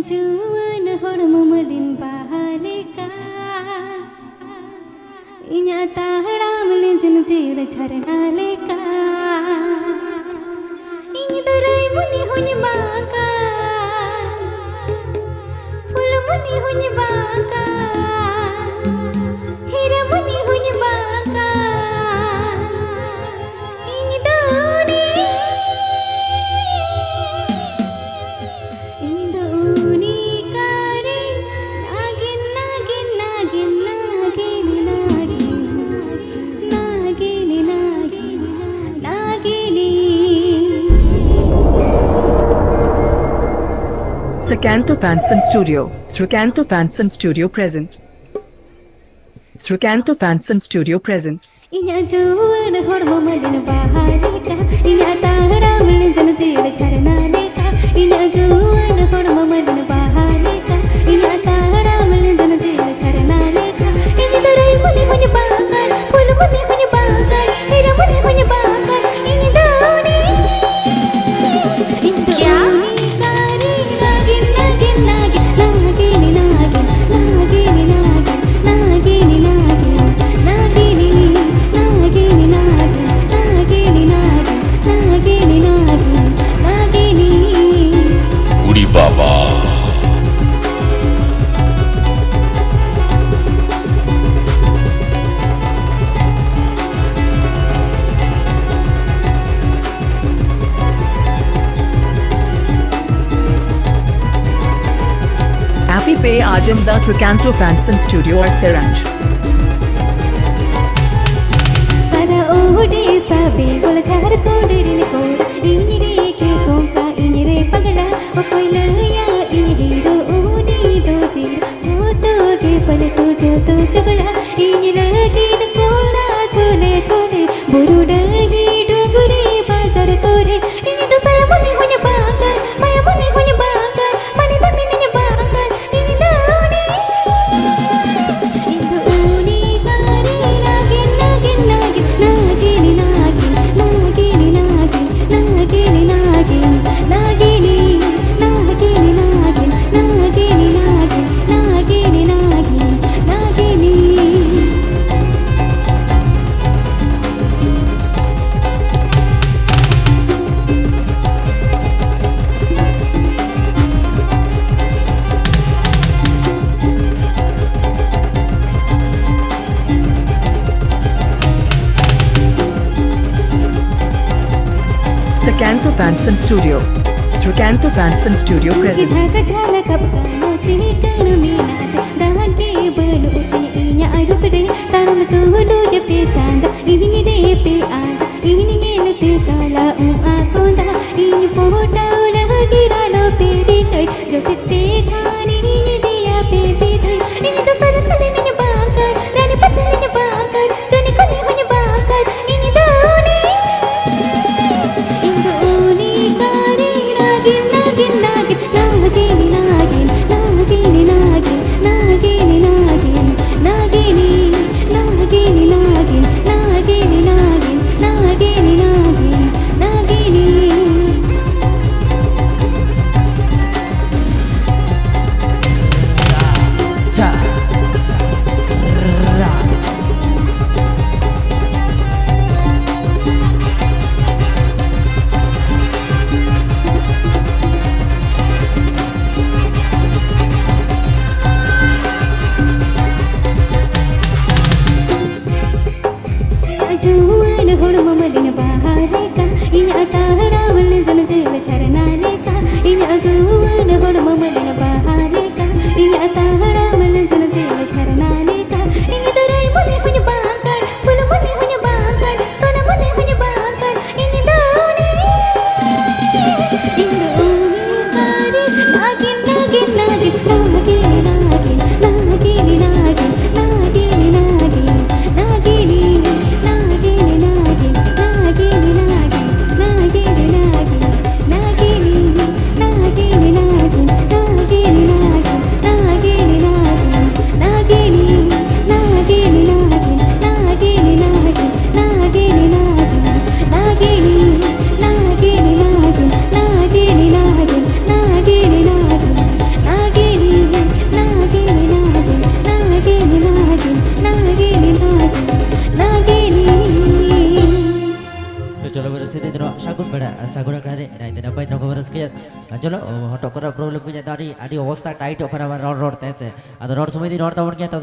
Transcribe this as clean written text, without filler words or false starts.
juan hormo malin bahalika inya tahram lejen jir jharna leka ing durai muni huny baka ful muni huny baka hira muni huny baka ing duni kare nagin nagin nagin nagin nagin nagin nagini Srikanto Fanson Studio. Srikanto Fanson Studio present. Srikanto Fanson Studio present. inya juan hormo malin bahalika inya tahram lejen jir jharna leka inya juan hormo malin bahalika inya tahram lejen jir jharna leka inya durai muni huny bakar ful muni huny bakar hira muni huny bakar inya duni kya kare nagin nagin nagin nagini nagin nagini nagin nagini nagin nagini nagini nagin nagini nagin nagini nagin nagini Udi Baba. Happy Pay Ajam the Srikanto Fanson Studio or Siranj. Sara ode sabe gol char koderin ko inire ke konka inire pagla o koila ya iniro ode doji to ke palto jo to chagla inire ke kola chole chole buruda gi duguri bazar tore in to saramuni hunya bakar maya muni hunya bakar mani tami ninya bakar in doni Induni kare nagin nagin nagin nagini nagin nagini nagin nagini nagin nagini nagini nagin nagini nagin nagini nagin nagini Srikanto Fanson Studio. Srikanto Fanson Studio present. झलक झलक अपना chicken मीनात दागे बलु इnya ayup de taram tu du pe chanda ini de pe anda ini ngel te kala akonda ini pohta ulah giralo pe de kai jotte khani ini dia pe pe thai ini to sarasani ninya bakar rani patni ninya bakar jani kani hunya bakar ini doni induni kare nagin nagin nagin nagini nagin nagini nagin nagini nagin nagini nagini nagin nagini nagin चलो berarti itu no sagun pada sagun kali nah itu dapat no beres kaya चलो हटो करा problem को जाता adi adi अवस्था tight हो करा road road तैसे अदर रोड समय दी रोड तब उनके तब